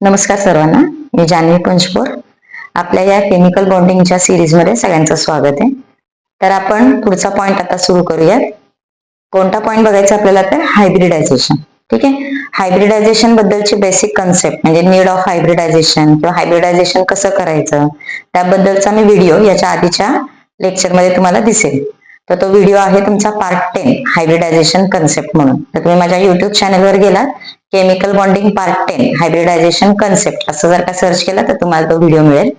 नमस्कार सर्वांना, मी जान्हवी पंचपोर. आपल्या या केमिकल बॉन्डिंगच्या सिरीजमध्ये सगळ्यांचं स्वागत आहे. तर आपण पुढचा पॉइंट आता सुरू करूयात. कोणता पॉइंट बघायचा आपल्याला? तर हायब्रिडायझेशन. ठीक आहे. हायब्रिडायझेशन बद्दलची बेसिक कन्सेप्ट म्हणजे नीड ऑफ हायब्रिडायझेशन किंवा हायब्रिडायझेशन कसं करायचं त्याबद्दलचा मी व्हिडिओ याच्या आधीच्या लेक्चरमध्ये तुम्हाला दिसेल. तर तो व्हिडिओ आहे तुमचा पार्ट 10 हायब्रिडायझेशन कन्सेप्ट म्हणून. तर तुम्ही माझ्या युट्यूब चॅनलवर गेलात, chemical bonding part 10 hybridisation concept असं जर का सर्च केलं तर तुम्हाला तो व्हिडिओ मिळेल.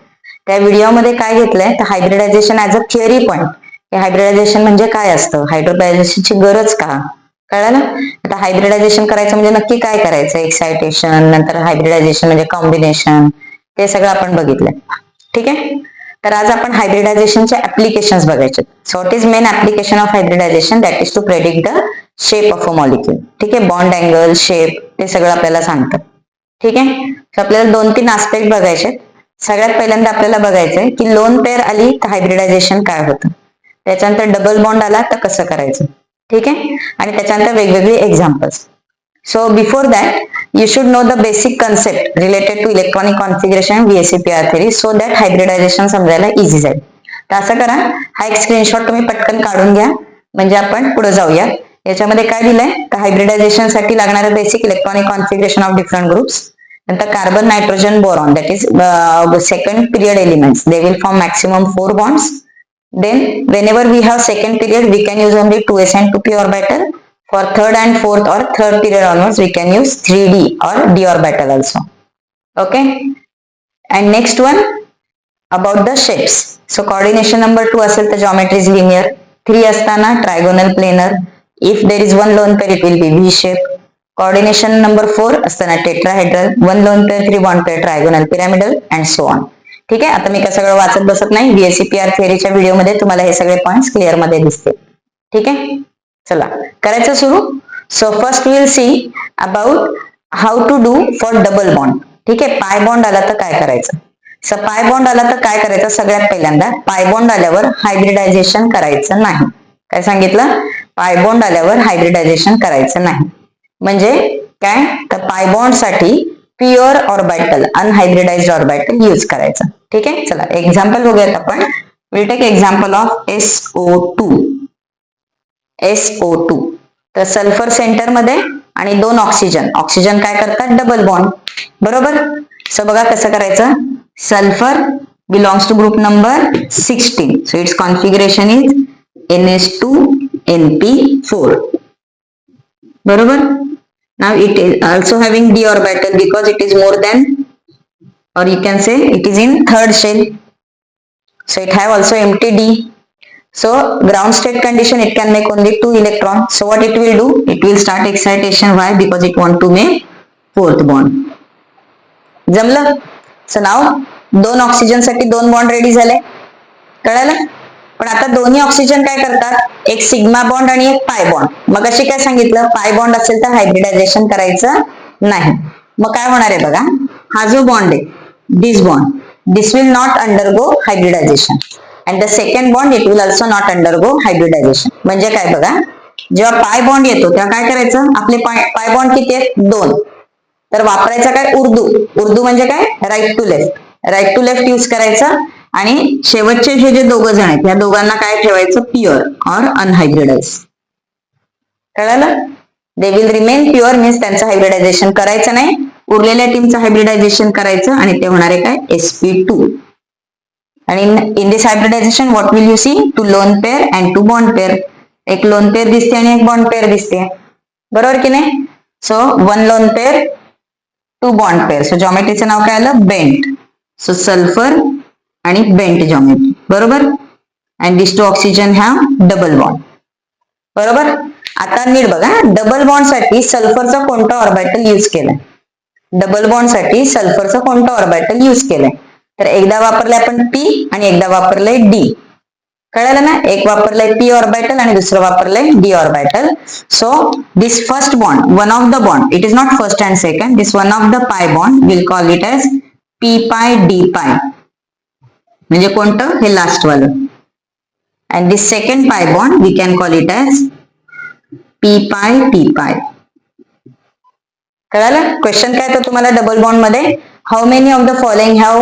त्या व्हिडिओमध्ये काय घेतलंय तर hybridisation as a theory point. Hybridisation म्हणजे काय असतं, हायब्रिडायझेशनची गरज का, कळलं? आता हायब्रिडायझेशन करायचं म्हणजे नक्की काय करायचं, एक्सायटेशन, नंतर हायब्रिडायझेशन म्हणजे कॉम्बिनेशन, ते सगळं आपण बघितलंय. ठीक आहे. तर आज आपण हायब्रिडायझेशनचे ऍप्लिकेशन्स बघायचे. So what is main application of hybridization? That is to predict the shape of a molecule. ठीक आहे. बॉन्ड अँगल, शेप ते सगळं आपल्याला सांगतं. ठीक आहे. तर आपल्याला 2-3 आस्पेक्ट बघायचे. सगळ्यात पहिल्यांदा आपल्याला बघायचंय की लोन पेअर आली तर हायब्रिडायझेशन काय होतं, त्याच्यानंतर डबल बॉन्ड आला तर कसं करायचं. ठीक आहे. आणि त्याच्यानंतर वेगवेगळी examples. So before that, you should know the basic concept related to electronic configuration VSEPR theory so that hybridization समजायला इझी जाईल. तर असं करा, हा एक स्क्रीनशॉट तुम्ही पटकन काढून घ्या म्हणजे आपण पुढे जाऊया. याच्यामध्ये काय दिलंय तर हायब्रिडायझेशन साठी लागणारे basic electronic configuration of different groups. नंतर carbon, nitrogen, boron that is second period elements, they will form maximum 4 bonds. Then whenever we have second period we can use only 2s and 2p orbital. For third and fourth or third period onwards we can use 3d or d orbital also. Okay. And next one about the shapes. So coordination number 2 असेल तर geometry is linear. 3 असताना trigonal planar. If there is one lone pair it will be V shape. Coordination number 4 असताना tetrahedral. 1 lone pair, 3 bond pair, trigonal, pyramidal and so on. ठीक आहे. आता मी काय सगळं वाचत बसत नाही. VSEPR थिअरीच्या व्हिडिओमध्ये तुम्हाला हे सगळे पॉइंट्स क्लिअर मध्ये दिसतील. ठीक आहे. चला करायचं सुरू. So first will see about how to do for double bond. ठीक आहे. पाय बॉन्ड आला तर काय करायचं. सो पाय बॉन्ड आला तर काय करायचं, सगळ्यात पहिल्यांदा पाय बॉन्ड आल्यावर हायब्रिडायझेशन करायचं नाही. काय सांगितलं? पाय बॉन्ड आल्यावर हायब्रिडायझेशन करायचं नाही. म्हणजे काय तर पाय बॉन्ड साठी प्युअर ऑर्बिटल, अनहायब्रिडाइज्ड ऑर्बिटल यूज करायचं. ठीक आहे. चला एक्झाम्पल बघूयात आपण. Will take example of SO2. SO2 तर सल्फर सेंटर मध्ये आणि 2 ऑक्सिजन. ऑक्सिजन काय करतात? Double bond. बरोबर. सो बघा कसं करायचं. Sulphur belongs to group number 16. So its configuration is NH2NP4. बरोबर. Now it is also having d orbital because it is more than, or you can say it is in third shell. So it have also empty d. So ground state condition it can make only 2 electrons. So what it will do? It will start excitation. Why? Because it want to make fourth bond. जमलं. So now 2 oxygen साठी 2 bond ready झाले. कळालं? पण आता दोन्ही oxygen काय करतात? एक सिग्मा बॉन्ड आणि एक पाय बॉन्ड. मग अशी काय सांगितलं, पाय बॉन्ड असेल तर हायब्रिडायझेशन करायचं नाही. मग काय होणार आहे बघा. हा जो बॉन्ड आहे this bond, this will not undergo hybridization and the second bond it will also not undergo hybridization. म्हणजे काय बघा, जेव्हा पाय बॉन्ड येतो तेव्हा काय करायचं, आपले पाय बॉन्ड किती आहेत? 2. तर वापरायचा काय? उर्दू. उर्दू म्हणजे काय? Right to left. Right to left use करायचं. आणि शेवटचे हे जे दोघं जण आहेत या दोघांना काय ठेवायचं? Pure or unhybridize. कळालं? They will remain pure means त्यांचं हायब्रिडायझेशन करायचं नाही. उरलेल्या टीमचं हायब्रिडायझेशन करायचं आणि ते होणार आहे काय? sp2. आणि in this hybridization what will you see? 2 lone pair and 2 bond pair. एक लोन पेअर दिसते आणि एक बॉन्ड पेअर दिसते. बरोबर की नाही? So 1 lone pair 2 bond pair. So जॉमेट्रीचं नाव काय आलं? बेंट. सो सल्फर आणि बेंट जॉमेट्री. बरोबर. And this 2 oxygen have double bond. बरोबर. आता नीट बघा, डबल बॉन्ड साठी सल्फरचं कोणतं ऑर्बिटल यूज केलंय? डबल बॉन्ड साठी सल्फरचं कोणतं ऑर्बिटल यूज केलंय? तर एकदा वापरलंय आपण P आणि एकदा वापरलंय D. कळलं ना? एक वापरलंय P ऑर्बिटल आणि दुसरं वापरलंय D orbital. So this first bond, one of the bond, it is not first and second, this one of the pi bond will call it as P pi D pi. म्हणजे कोणतं? हे last वालं. And this second pi bond we can call it as P pi T pi. कळालं? Question काय तो तुम्हाला double bond मध्ये? how many of the following have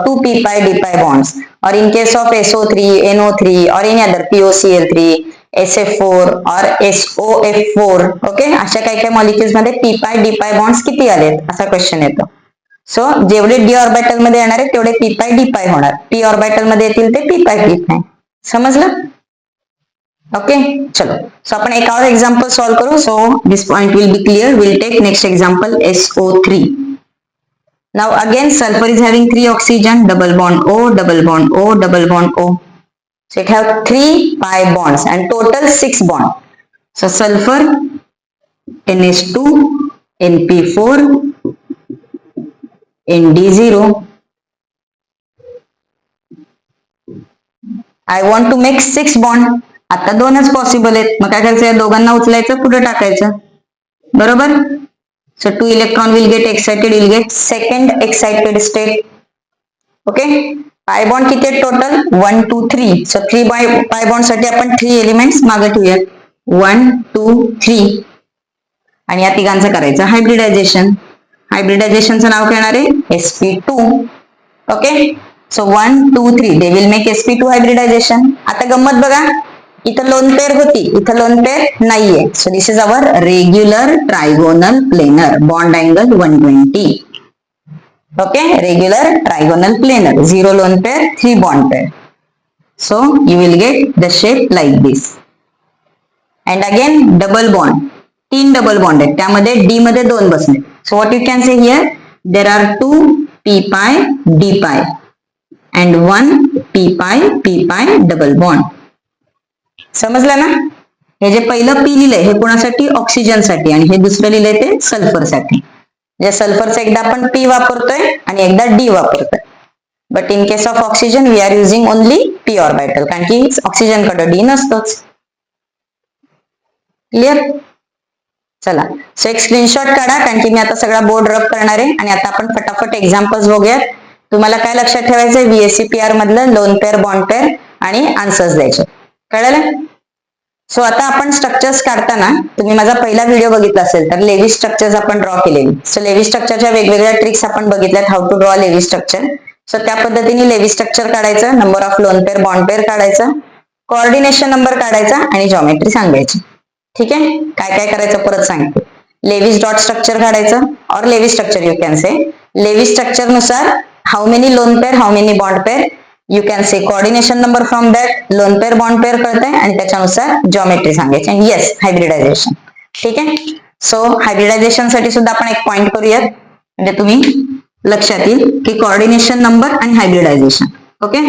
two p pi d pi bonds, or in case of SO3, NO3 or any other POCl3, SF4 or SOF4. Okay, अशा काही काही molecules मध्ये p pi d pi bonds किती आलेत असा question येतो. So जेवढे d orbital मध्ये येणार आहे तेवढे p pi d pi होणार, p ऑर्बिटल मध्ये येतील ते p pi d pi. समजलं? ओके, चलो. सो आपण एक और एक्झाम्पल सॉल्व करू. So this point will be clear. Will take next example SO3. Now again sulfur is having 3 oxygen, double bond O, double bond O, double bond O. So it have 3 pi bonds and total 6 bond. So sulfur NH2, NP4, ND0. I want to make 6 bond. आता 2च possible आहेत, मग काय करायचं, या दोघांना उचलायचं, पुढे टाकायचं. बरोबर. So 2 electron will get excited, will get second excited state. Okay. Pi bond किती आहेत टोटल? 1, 2, 3. So 3 pi bond साठी आपण 3 एलिमेंट्स मागे ठेवूयात. 1, 2, 3. आणि या तिघांचं करायचं हायब्रिडायझेशन. हायब्रिडायझेशनचं नाव काय येणार आहे? sp2. Okay. So 1, 2, 3 they will make sp2 hybridisation. आता गंमत बघा, इथं लोन पेअर होती, इथं लोन पेअर नाहीये. So this is our regular trigonal planar. Bond angle 120. Okay, regular trigonal planar. 0 lone pair, 3 bond pair. So you will get the shape like this. And again double bond, 3 double bond आहेत, त्यामध्ये D मध्ये 2 बसले. So what you can say here, there are 2 p pi d pi and 1 p pi double bond. समजलं ना? हे जे पहिलं P लिहिलंय हे कोणासाठी? ऑक्सिजन साठी, आणि हे दुसरं लिहिलंय ते सल्फर साठी. म्हणजे सल्फरचं एकदा आपण पी वापरतोय आणि एकदा डी वापरतोय. But in case of oxygen we are using only P orbital, कारण की ऑक्सिजन कडे डी नसतोच. क्लिअर? चला, सो एक स्क्रीनशॉट काढा, कारण की मी आता सगळा बोर्ड रब करणार आहे आणि आता आपण फटाफट एक्झाम्पल्स बघूयात. तुम्हाला काय लक्षात ठेवायचंय? VSEPR मधलं लोन पेअर, बॉन्ड पेअर आणि आन्सर्स द्यायचे. कळलं? सो आता आपण स्ट्रक्चर्स काढताना तुम्ही माझा पहिला व्हिडिओ बघितला असेल तर लेव्ही स्ट्रक्चर्स आपण ड्रॉ केलेली. सो लेव्ही स्ट्रक्चरच्या वेगवेगळ्या ट्रिक्स आपण बघितल्यात, how to draw Lewis structure. So त्या पद्धतीने लेव्ही स्ट्रक्चर काढायचं, number of lone pair, bond pair काढायचं, कोऑर्डिनेशन नंबर काढायचा आणि जॉमेट्री सांगायची. ठीक आहे? काय काय करायचं परत सांगते. लेव्हिस डॉट स्ट्रक्चर काढायचं, और Lewis structure you can say. Lewis structure नुसार how many lone pair, how many bond pair, you can say coordination number from that, lone pair bond pair कळतंय आणि त्याच्यानुसार जॉमेट्री सांगायची. आणि येस, हायब्रिडायझेशन. ठीक आहे? सो हायब्रिडायझेशन साठी सुद्धा आपण एक पॉइंट करूयात, म्हणजे तुम्ही लक्षात येईल की कोऑर्डिनेशन नंबर आणि hybridisation. Okay.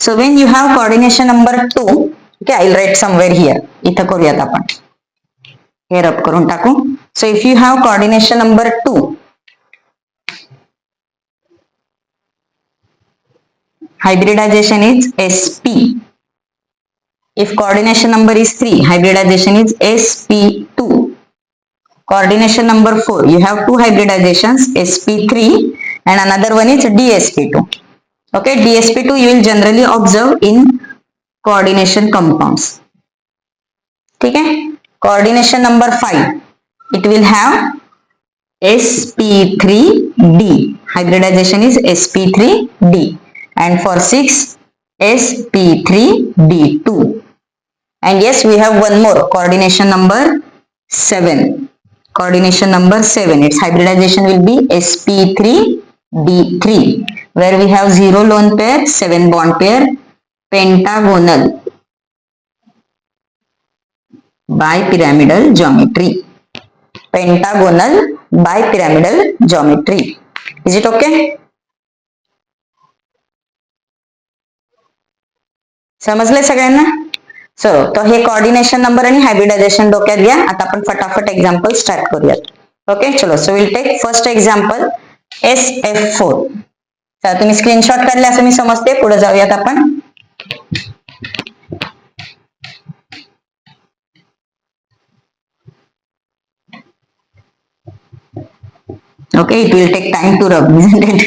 So when you have coordination number 2, okay, I will write somewhere here. इथं करूयात आपण, हे रब करून टाकू. So if you have coordination number 2, hybridization is sp. If coordination number is 3, hybridization is sp2. Coordination number 4, you have two hybridizations, sp3 and another one is dsp2. Okay, dsp2 you will generally observe in coordination compounds. ठीक है? Coordination number 5, it will have sp3d. Hybridization is sp3d. And for 6, sp3d2. And yes, we have one more, coordination number 7. Coordination number 7, its hybridization will be sp3d3, where we have 0 lone pair, 7 bond pair, pentagonal bipyramidal geometry. Pentagonal bipyramidal geometry. Is it okay? समजले सगळ्यांना? So तो हे coordination number आणि hybridisation डोक्यात घ्या. आता आपण फटाफट एक्झाम्पल स्टार्ट करूयात. ओके, चलो. So will take first example SF4. तर तुम्ही स्क्रीनशॉट काढले असं मी समजते. पुढे जाऊयात आपण. Okay, it will take time to rub, isn't it?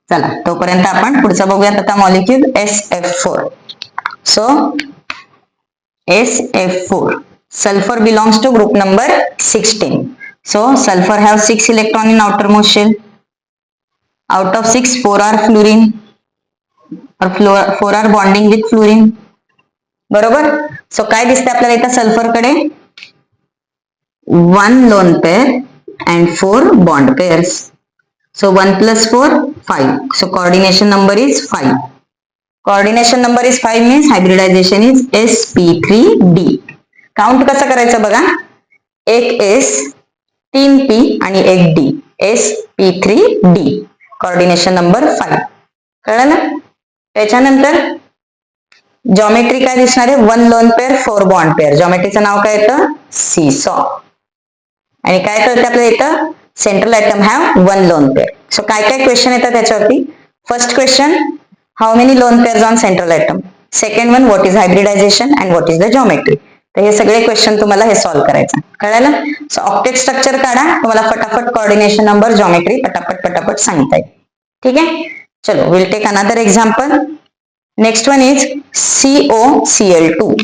चला, तोपर्यंत आपण पुढचा बघूयात आता molecule SF4. So SF4 sulphur belongs to group number 16. So sulfur have 6 electron in outermost shell. Out of 6, 4 are fluorine or 4 are bonding with fluorine. बरोबर. So काय दिसते आपल्याला इथं सल्फरकडे 1 lone pair and 4 bond pairs. So 1 plus 4, 5. So coordination number is 5. Coordination number is 5 means hybridization is sp3d. Count कसं करायचं बघा. एक S, 3 P आणि एक D. sp3d. Coordination number 5. कळलं ना. त्याच्यानंतर जॉमेट्री काय दिसणार आहे. 1 लोन पेअर 4 बॉन्ड पेअर. जॉमेट्रीचं नाव काय येतं सीसॉ. आणि काय कळतं आपल्याला इथं central atom have 1 lone pair. So काय काय क्वेश्चन येतात त्याच्यावरती. First question, how many lone pairs on central atom. Second one, what is hybridization and what is the geometry. तर हे सगळे क्वेश्चन तुम्हाला हे सॉल्व्ह करायचं. कळालं. सो ऑक्टेट स्ट्रक्चर काढा. तुम्हाला फटाफट कोऑर्डिनेशन नंबर जॉमेट्री पटापट सांगता येईल. ठीक आहे. चलो will take another example. Next one is COCl2.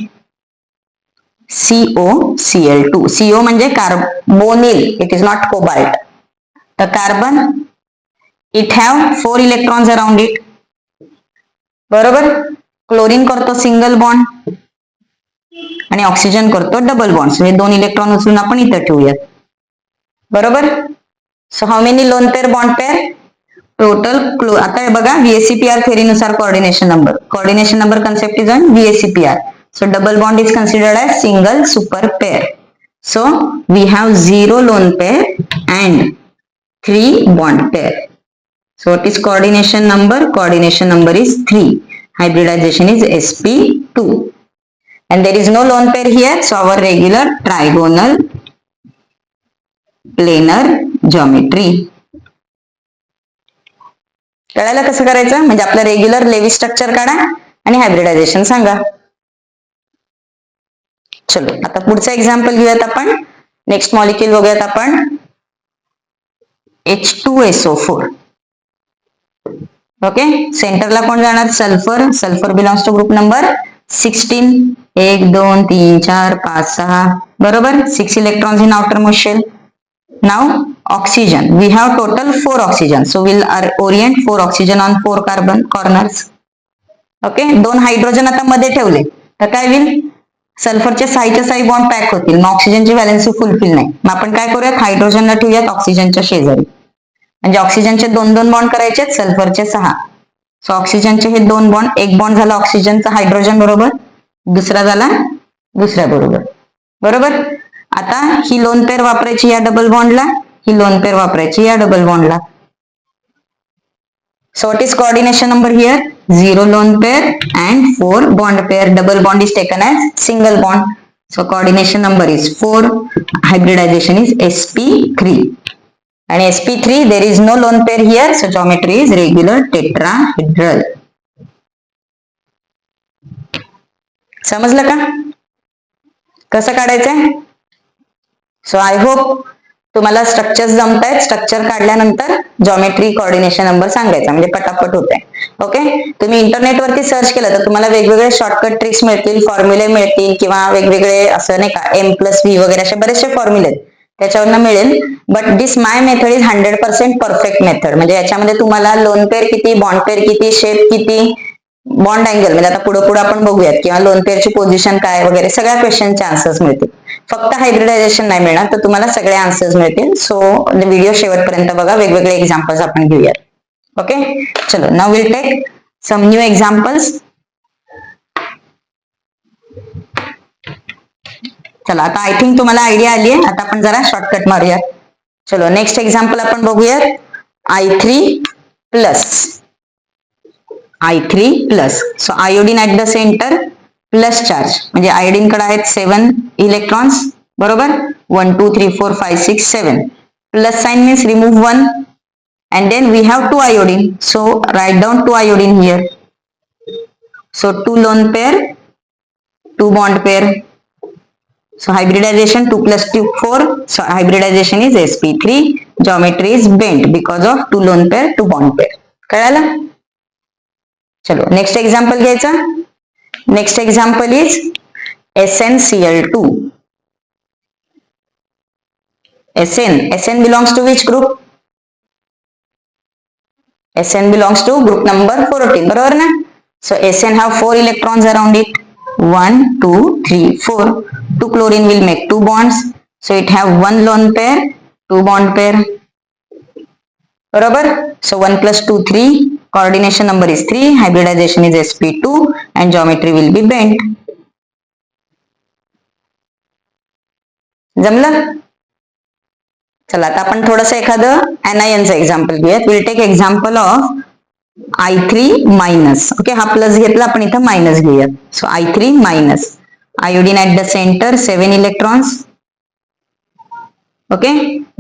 COCl2. CO म्हणजे carbonyl. It is not cobalt. तर carbon, it have 4 electrons around it. बरोबर. क्लोरीन करतो सिंगल बॉन्ड आणि ऑक्सिजन करतो डबल बॉन्ड. हे 2 इलेक्ट्रॉन उचलून आपण इथं ठेवूयात. बरोबर. So how many lone pair bond pair total. आता बघा VSEPR थेरीनुसार coordination number concept is on VSEPR. So double bond is considered as single super pair. So we have 0 lone pair and 3 bond pair. So what is coordination number? Coordination number is 3. Hybridization is sp2. And there is no lone pair here. So our regular trigonal planar geometry. कळायला कसं करायचं. म्हणजे आपलं regular levy structure काढा आणि hybridisation सांगा. चलो आता पुढचा एक्झाम्पल घेऊयात आपण. नेक्स्ट मॉलिक्यूल बघूयात आपण H2SO4. ओके. सेंटरला कोण जाणार sulphur. Sulphur belongs to group number 16. 1 2 3 4 5 6. बरोबर. 6 electrons in outermost shell. Now oxygen. We have total 4 oxygen. So will orient 4 oxygen on 4 carbon corners. Okay. 2 hydrogen आता मध्ये ठेवले तर काय होईल. सल्फरचे 6च्या 6 बॉन्ड पॅक होतील. मग ऑक्सिजनची व्हॅलेन्सी फुलफिल नाही. मग आपण काय करूयात हायड्रोजनला ठेवूयात ऑक्सिजनच्या शेजारी. म्हणजे ऑक्सिजनचे 2 बॉन्ड करायचे. सल्फरचे 6. सो ऑक्सिजनचे हे 2 बॉन्ड. एक बॉन्ड झाला ऑक्सिजनचा हायड्रोजन बरोबर. दुसरा झाला दुसऱ्या बरोबर. बरोबर. आता ही लोन पेअर वापरायची या डबल बॉन्डला. ही लोन पेअर वापरायची या double बॉन्डला. So what is coordination number here? 0 lone pair and 4 bond pair. Double bond is taken as single bond. So coordination number is 4. Hybridization is sp3. And sp3 there is no lone pair here. So geometry is regular tetrahedral. समजलं का कसं काढायचंय. So I hope तुम्हाला structure जमतायत. Structure काढल्यानंतर geometry coordination number सांगायचा म्हणजे पटापट होत आहे. ओके. तुम्ही इंटरनेटवरती सर्च केलं तर तुम्हाला वेगवेगळे शॉर्टकट ट्रिक्स मिळतील, फॉर्म्युले मिळतील किंवा वेगवेगळे असं नाही का M+V वगैरे असे बरेचसे फॉर्म्युले आहेत त्याच्यावरनं मिळेल. But this my method is 100% perfect method. म्हणजे याच्यामध्ये तुम्हाला लोन पेअर किती, बॉन्ड पेअर किती, शेप किती, बॉन्ड अँगल म्हणजे आता पुढे आपण बघूयात किंवा लोन पेअरची पोझिशन काय वगैरे सगळ्या क्वेश्चनचे आन्सर्स मिळतील. फक्त हायब्रिडायझेशन नाही मिळणार तर तुम्हाला सगळे आन्सर्स मिळतील. सो व्हिडिओ शेवटपर्यंत बघा. वेगवेगळे एक्झाम्पल्स आपण घेऊयात. ओके. चलो now will take some new examples. चला आता आय थिंक तुम्हाला आयडिया आली आहे. आता आपण जरा शॉर्टकट मारूयात. चलो नेक्स्ट एक्झाम्पल आपण बघूयात. I3 plus. So iodine at the centre plus charge म्हणजे आयोडीन कडे आहेत 7 इलेक्ट्रॉन्स. बरोबर. 1 2 3 4 5 6 7. Plus sign means remove 1 and then we have 2 iodine. So write down 2 iodine here. So 2 lone pair, 2 bond pair. So hybridization 2 plus 2 4. So hybridization is sp3. Geometry is bent because of 2 lone pair, 2 bond pair. कळालं. चलो next example घ्यायचा. Next example is SnCl2. Sn belongs to which group? Sn belongs to group number 14, बरोबर ना? So Sn have 4 electrons around it. 1, 2, 3, 4. 2 chlorine will make 2 bonds. So it have 1 lone pair, 2 bond pair. बरोबर? So 1 plus 2, 3. Coordination number is 3. Hybridization is sp2 and geometry will be bent. जमलं? चला आता आपण थोडंसं एखादं anion चं example घेऊयात. Will take example of I3 minus. Okay, हा प्लस घेतला, आपण इथं मायनस घेऊयात. So I3 minus. Iodine at the centre 7 electrons. Okay,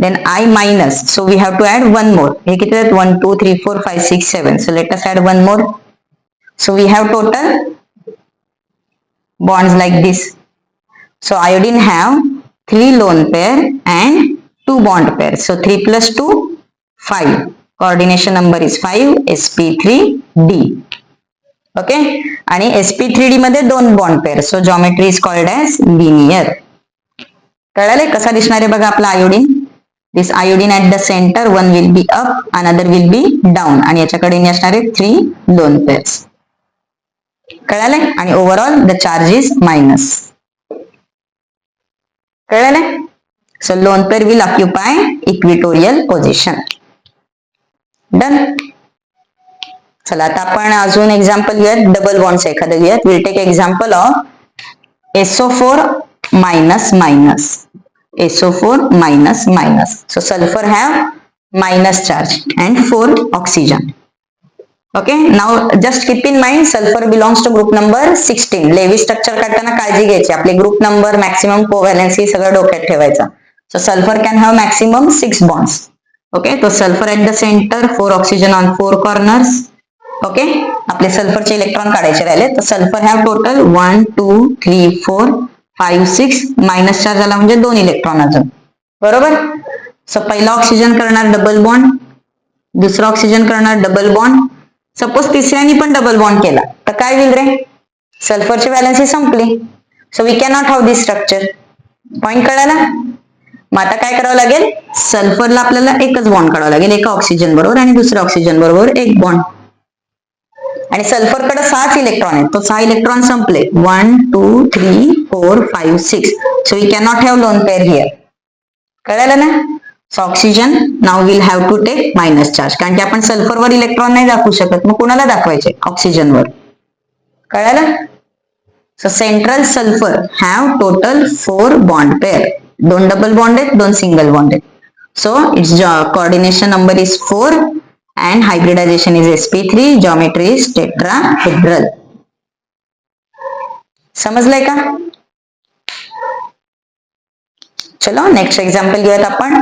then I minus. So we have to add one more. हे किती आहेत? 1, 2, 3, 4, 5, 6, 7. So let us add one more. So we have total bonds like this. So iodine have 3 lone pair and 2 bond pair. So 3 plus 2, 5. Coordination number is 5, sp3d. Okay, आणि sp3d मध्ये 2 bond pair. So geometry is called as linear. कळाले कसा दिसणार आहे बघा आपला iodine. This iodine at the center, one will be up, another will be down, आणि याच्याकडे असणार आहे 3 लोन पेअर्स. कळाले? आणि overall the charge is minus. कळाले? So lone pair will occupy equatorial position. Done. चला आता आपण अजून एक्झाम्पल घेऊयात, डबल बॉन्डचं एखादं घेऊयात. Will take example of SO4 minus minus. SO4 minus minus. So sulfur have minus charge and 4 oxygen. Okay, now just keep in mind sulfur belongs to group number 16. Lewis structure काढताना काळजी घ्यायची, आपले group number, maximum कोव्हॅलन्सी सगळं डोक्यात ठेवायचं. So sulfur can have maximum 6 bonds. Okay, तो sulfur at the center, 4 oxygen on 4 corners. Okay, आपले सल्फरचे electron काढायचे राहिले. तर sulphur have total 1, 2, 3, 4, 5, 6. Minus charge झाला म्हणजे 2 इलेक्ट्रॉन अजून. बरोबर? सो पहिला ऑक्सिजन करणार डबल बॉन्ड, दुसरा ऑक्सिजन करणार डबल बॉन्ड. सपोज तिसऱ्यानी पण डबल बॉन्ड केला तर काय होईल रे? सल्फरची व्हॅलन्सी संपली. So we can not have this structure. Point कळाला? मग आता काय करावं लागेल? सल्फरला आपल्याला एकच बॉन्ड काढावं लागेल, एका ऑक्सिजन बरोबर आणि दुसऱ्या ऑक्सिजन बरोबर एक बॉन्ड. आणि सल्फरकडे 6 इलेक्ट्रॉन आहेत, तो 6 इलेक्ट्रॉन संपले. 1, 2, 3, 4, 5, 6. So we can not have lone pair here. कळालं ना? So oxygen now will have to take minus charge, कारण की आपण सल्फरवर इलेक्ट्रॉन नाही दाखवू शकत, मग कुणाला दाखवायचे? ऑक्सिजनवर. कळालं? So central sulphur have total 4 bond pair. 2 double bond आहेत, 2 सिंगल बॉन्ड आहेत. So it's coordination number is 4 and hybridization is sp3, geometry is tetrahedral. समजलंय का? चलो नेक्स्ट एक्झाम्पल घेऊयात आपण.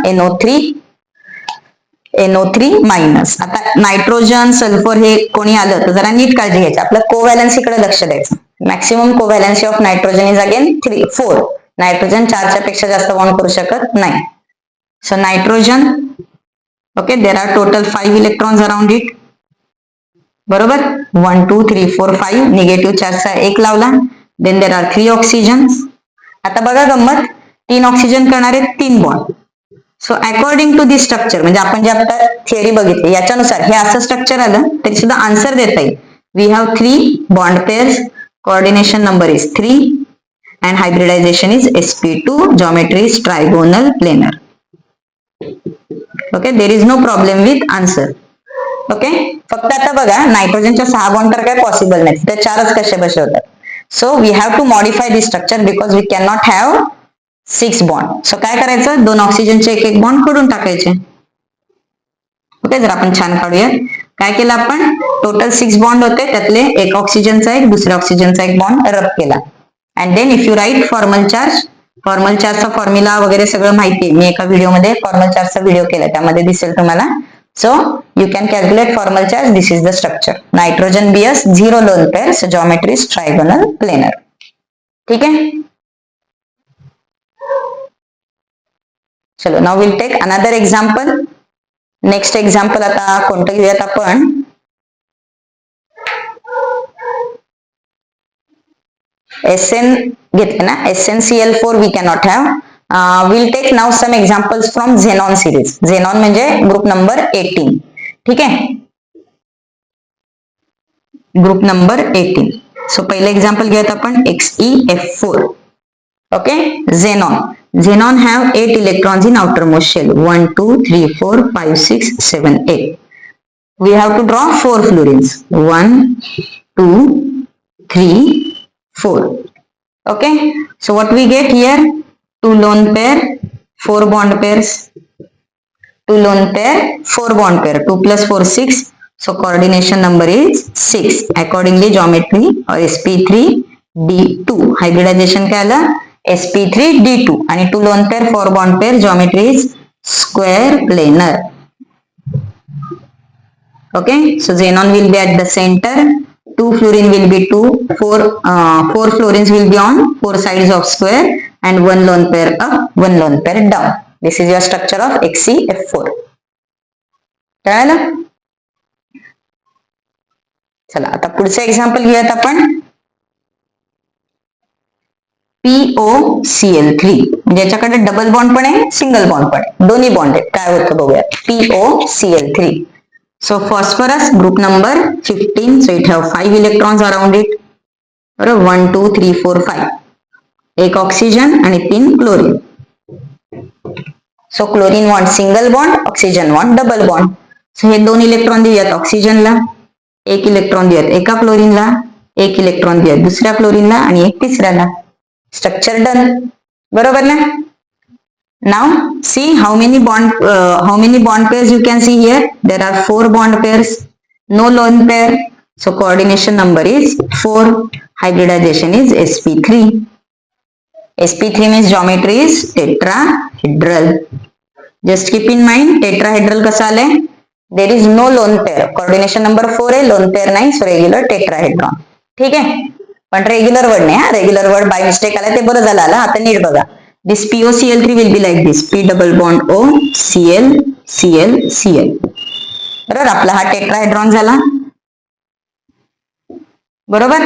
NO3 minus. आता नायट्रोजन, सल्फर हे कोणी आलं तर जरा नीट काळजी घ्यायची, आपलं कोव्हॅलन्सीकडे लक्ष द्यायचं. Maximum covalency of nitrogen is again 4. Nitrogen 4च्या पेक्षा जास्त बॉन्ड करू शकत नाही. So nitrogen, okay, there are total 5 electrons around it. बरोबर? 1, 2, 3, 4, 5. निगेटिव्ह चार्जचा 1 लावला. Then there are 3 oxygen. आता बघा गंमत, 3 ऑक्सिजन करणारे 3 bond. So according to this structure, म्हणजे आपण जे आता थिअरी बघितली याच्यानुसार हे असं स्ट्रक्चर आलं तरी सुद्धा आन्सर देता येईल. We have 3 bond pairs, coordination number is 3 and hybridization is sp2, geometry is trigonal planar. Okay, there is no problem with answer. Okay, फक्त आता बघा नायट्रोजनच्या 6 बॉन्ड तर काय पॉसिबल नाही, तर 4च कसे बसे होतात. So we have to modify this structure because we can not have 6 bond. सो काय करायचं? 2 ऑक्सिजनचे एक बॉन्ड काढून टाकायचे. ओके, जर आपण छान काढूया. काय केलं आपण? टोटल 6 बॉन्ड होते, त्यातले एक ऑक्सिजनचा एक, दुसऱ्या ऑक्सिजनचा एक बॉन्ड रब केला. And then if you write formal charge, formal चार्जचा फॉर्म्युला वगैरे सगळं माहिती आहे, मी एका व्हिडिओमध्ये फॉर्मल चार्जचा व्हिडिओ केला, त्यामध्ये दिसेल तुम्हाला. So you can calculate formal charge. This is the structure. Nitrogen BS 0 lone pair. So geometry is trigonal planar. ठीक है? चलो now we'll take another example. Next example आता कोणतं घेऊयात आपण? SN घेतलं ना, SnCl4 we cannot have. Will take now some examples from xenon series. Xenon म्हणजे ग्रुप नंबर 18. ठीक आहे, ग्रुप नंबर 18. सो पहिले एक्झाम्पल घेऊयात आपण XeF4. Okay, xenon. Xenon have 8 electrons in outermost shell. 1, 2, 3, 4, 5, 6, 7, 8. We have to draw 4 fluorines. 1, 2, 3, 4. Okay. So what we get here? 2 lone pair, 4 bond pairs. 2 lone pair, 4 bond pair. 2 plus 4, 6. So coordination number is 6. Accordingly, geometry or sp3d2. Hybridization काय आला? sp3d2. आणि 2 lone pair, 4 bond pair. Geometry is square planar. Okay, so xenon will be at the center. 2 fluorine will be 4 fluorines will be on 4 sides of square and 1 lone pair up, 1 lone pair down. This is your structure of XeF4. कळलं? चला आता पुढचं example घेऊयात आपण POCl3. म्हणजे याच्याकडे double bond पण आहे, सिंगल बॉन्ड पण आहे, दोन्ही बॉन्ड आहेत. काय होतं बघूयात. POCl3. So phosphorus group number 15. So it have 5 electrons around it. 1, 2, 3, 4, 5. एक ऑक्सिजन आणि 3 chlorine. So chlorine want single bond, oxygen want double bond. So हे 2 इलेक्ट्रॉन देऊयात ऑक्सिजनला, 1 इलेक्ट्रॉन देऊयात एका क्लोरीनला, 1 इलेक्ट्रॉन देऊयात दुसऱ्या क्लोरीनला आणि 1 तिसऱ्याला. Structure done. बरोबर ना? Now see how many bond pairs you can see here. There are 4 bond pairs, no lone pair. So coordination number is 4. Hybridization is sp3. sp3 means geometry is tetrahedral. Just keep in mind tetrahedral कसा आलाय? There is no lone pair. Coordination number 4 आहे, lone pair नाही, so regular tetrahedron. ठीक आहे, पण regular word नाही. Regular word by mistake आला, ते बरं झालं आला. आता नीट बघा. This POCl3 will be like this. P double bond O, Cl, Cl, Cl. बरोबर, आपला हा टेट्राहेड्रॉन झाला. बरोबर.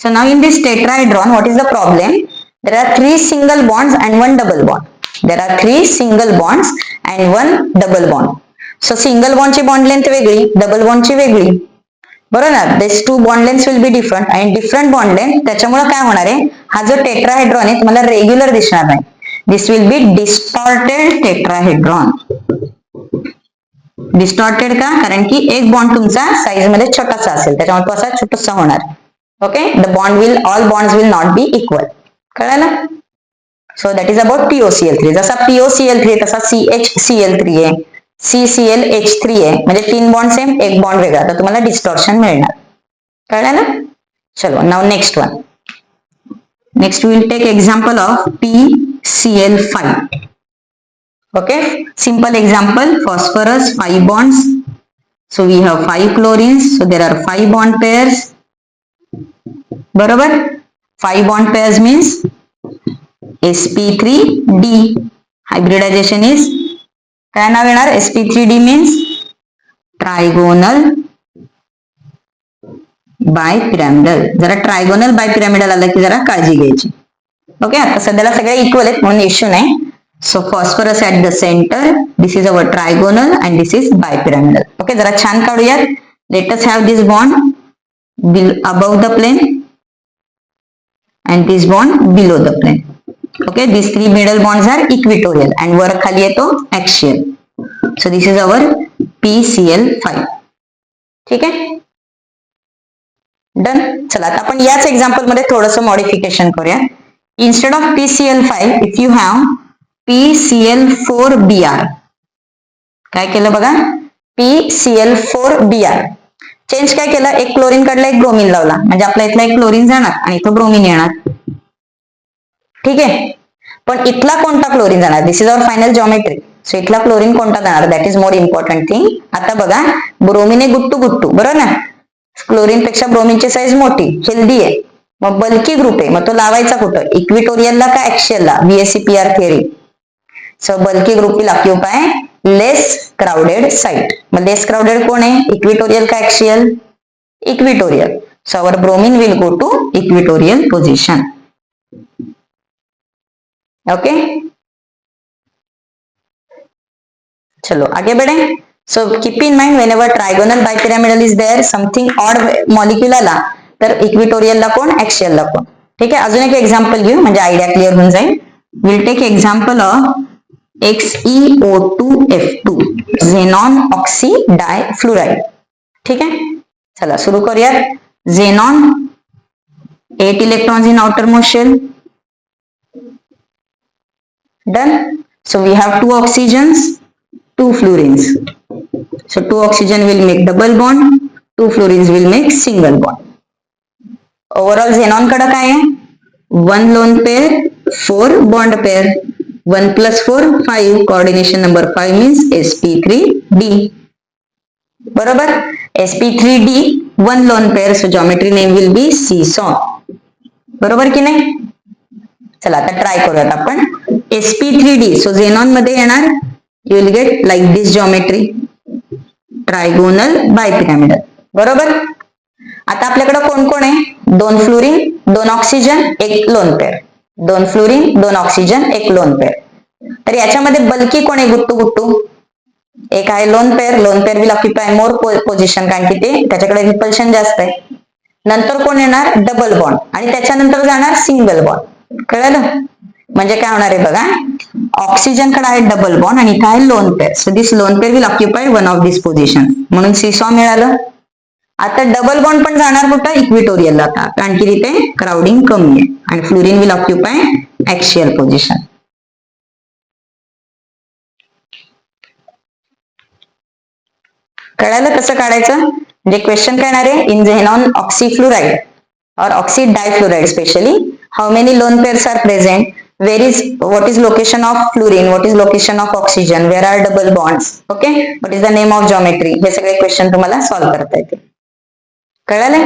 So now in this tetrahedron, what is the problem? There are 3 single bonds and 1 double bond. There are 3 single bonds and 1 double bond. So single bond ची bond length वेगळी, double bond ची वेगळी. बरोबर ना? These 2 bond lengths will be different आणि different bond length. त्याच्यामुळे काय होणार आहे? हा जो टेट्राहेड्रॉन आहे तुम्हाला रेग्युलर दिसणार नाही. This will be distorted tetrahedron. Distorted का? कारण की एक बॉन्ड तुमचा साईज मध्ये छोटासा असेल, त्याच्यामुळे तो असा छोटासा होणार. Okay, the bond will, all bonds will not be equal. कळलं? So that is about POCl3. जसा POCl3 तसा CHCl3 आहे, CClH3 आहे. म्हणजे 3 बॉन्ड सेम, एक बॉन्ड वेगळा, तर तुम्हाला डिस्टॉर्शन मिळणार. कळलं ना? चलो, now next one. Next we will take example of PCl5. Okay, simple example. Phosphorus 5 bonds. So we have 5 chlorines. So there are 5 bond pairs. बरोबर, 5 bond pairs means sp3d. Hybridization is काय नाव येणार? sp3d means trigonal बायपिरॅमिडल. जरा trigonal बायपिरॅमिडल आला की जरा काळजी घ्यायची. Okay, आता सध्याला सगळे इक्वल आहेत म्हणून इश्यू नाही. So phosphorus at the center, this is our trigonal and this is bipyramidal. Okay, जरा छान काढूयात. Let us have this bond above the plane and this bond below the plane. Okay, this 3 middle bonds are equatorial and वर खाली येतो axial. So this is our PCl5. ठीक आहे, done. चला आता आपण याच एक्झाम्पल मध्ये थोडंसं मॉडिफिकेशन करूया. Instead of PCl5, if you have PCl4Br. काय केलं बघा? PCl4Br. चेंज काय केलं? एक क्लोरीन काढला, एक ब्रोमीन लावला, म्हणजे आपला इथला एक क्लोरीन जाणार आणि इथं ब्रोमीन येणार. ठीक आहे, पण इथला कोणता क्लोरीन जाणार? This is our final geometry. So इथला क्लोरीन कोणता जाणार? That is more important thing. आता बघा, ब्रोमीन आहे गुट्टू गुट्टू, बरोबर ना? क्लोरीन पेक्षा ब्रोमीनची साईज मोठी, हेल्दी आहे, मग बल्की ग्रुप आहे, मग तो लावायचा कुठं? इक्विटोरियलला का ऍक्सियलला? VSEPR theory. So bulky group will occupy less crowded site. मग लेस क्राउडेड कोण आहे? इक्विटोरियल का axial? Equatorial. So our bromine will go to equatorial position. Okay, चलो आगे बढ़े. So keep in mind whenever trigonal bipyramidal is there, something odd molecule आला तर equatorial ला कोण, ऍक्सियल ला कोण. ठीक आहे. अजून एक एक्झाम्पल घेऊ म्हणजे आयडिया क्लिअर होऊन जाईल. Will take example of XeO2F2 xenon oxy difluoride. ठीक आहे. चला सुरू करूयात. Xenon 8 electrons in outermost shell. Done. So we have 2 oxygens, 2 fluorines. So 2 oxygen will make double bond, 2 fluorines will make single bond. Overall xenon कडे काय आहे? 1 lone pair, 4 bond pair. 1 plus 4, 5. Coordination number 5 means sp3d. बरोबर. sp3d 1 lone pair, so geometry name will be seesaw. बरोबर की नाही. चला आता try करूयात आपण. sp3d, सो झेनॉन मध्ये येणार, you will get like this geometry, trigonal bipyramidal. बरोबर. आता आपल्याकडे कोण कोण आहे? 2 fluorine, 2 oxygen, 1 lone pair. 2 fluorine, 2 oxygen, 1 lone pair. तर याच्यामध्ये बल्की कोण आहे? गुट्टू गुट्टू एक आहे lone pair. Loan pair will occupy more position कारण की ते त्याच्याकडे रिपल्शन जास्त आहे. नंतर कोण येणार? Double bond. आणि त्याच्यानंतर जाणार सिंगल बॉन्ड. कळलं? म्हणजे काय होणार आहे बघा, ऑक्सिजन कडे आहे डबल बॉन्ड आणि इथे आहे loan pair. So this loan pair will occupy one of this position, म्हणून सीसॉ मिळालं. आता डबल बॉन्ड पण जाणार कुठं? इक्विटोरियलला, कारण की तिथे क्राउडिंग कमी आहे. आणि fluorine will occupy axial position. कळालं कसं काढायचं? म्हणजे क्वेश्चन काय येणार आहे? In xenon oxyfluoride or oxy difluoride especially, how many lone pairs are present, what is location of fluorine, what is location of oxygen, where are double bonds, okay, what is the name of geometry, हे सगळे question तुम्हाला solve करता येते. कळाले?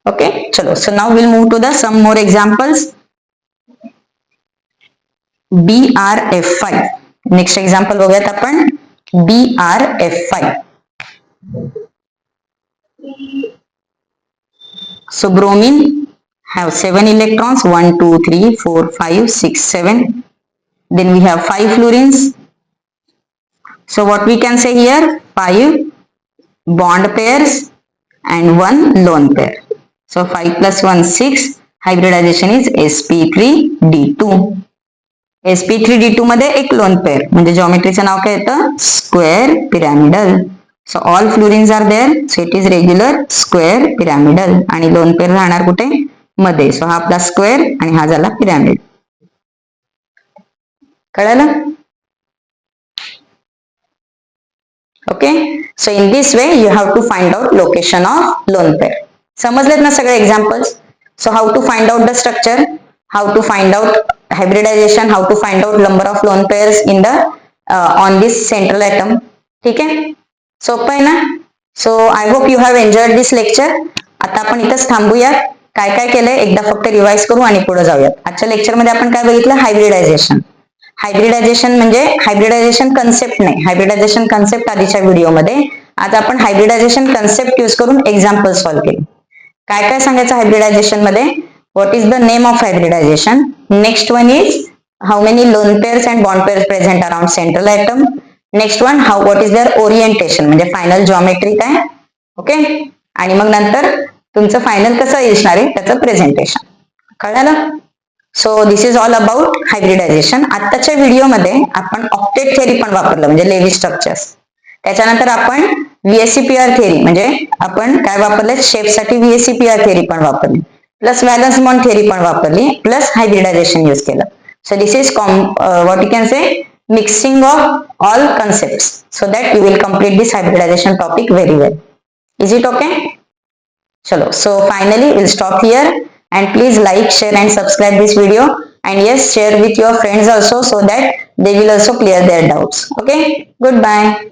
Okay. चलो, so now will move to the some more examples. BRF5. Next example बघूयात आपण. BRF5. So bromine have 7 electrons, 1, 2, 3, 4, 5, 6, 7. Then we have 5 fluorines. So what we can say here? 5 bond pairs and 1 lone pair. So 5 plus 1, 6. Hybridization is sp3d2. sp3d2 मध्ये एक lone pair म्हणजे जॉमेट्रीचं नाव काय येतं? Square pyramidal. So all fluorines are there, so it is regular square pyramidal. आणि lone pair राहणार कुठे? मध्ये. सो हा आपला स्क्वेअर आणि हा झाला पिरॅमिड. कळलं? Okay. So in this way you have to find out location of lone pair. समजलेत ना सगळे examples? So how to find out the structure, how to find out hybridization, how to find out number of lone pairs in the on this central atom. ठीक आहे. सोपं आहे ना? So I hope you have enjoyed this lecture. आता आपण इथंच थांबूयात. काय काय केलंय एकदा फक्त रिवाइज करू आणि पुढे जाऊयात. आजच्या लेक्चरमध्ये आपण काय बघितलं? हायब्रिडायझेशन. हायब्रिडायझेशन म्हणजे हायब्रिडायझेशन कन्सेप्ट नाही, हायब्रिडायझेशन कन्सेप्ट आधीच्या व्हिडिओमध्ये. आज आपण हायब्रिडायझेशन कन्सेप्ट यूज करून एक्झाम्पल सॉल्व्ह केले. काय काय सांगायचं हायब्रिडायझेशन मध्ये? What is the name of hybridization. Next one is how many lone pairs and bond pairs present around central atom. Next one what is their orientation म्हणजे final geometry काय. ओके. आणि मग नंतर तुमचं फायनल कसं दिसणार आहे त्याचं प्रेझेंटेशन. कळलं? So this is all about hybridisation. आताच्या व्हिडिओमध्ये आपण ऑक्टेट थेअरी पण वापरलं म्हणजे लेवी स्ट्रक्चर्स. त्याच्यानंतर आपण व्हीएससीपीआर थेअरी म्हणजे आपण काय वापरले? शेपसाठी व्हीएससीपीआर थेअरी पण वापरली, प्लस व्हॅलन्स बॉन्ड थेअरी पण वापरली, प्लस हायब्रिडायझेशन यूज केलं. So this is what you can say mixing of all concepts so that you will complete this hybridization topic very well. Is it okay? Chalo. So finally we'll stop here and please like, share and subscribe this video and yes, share with your friends also so that they will also clear their doubts. Okay? Goodbye.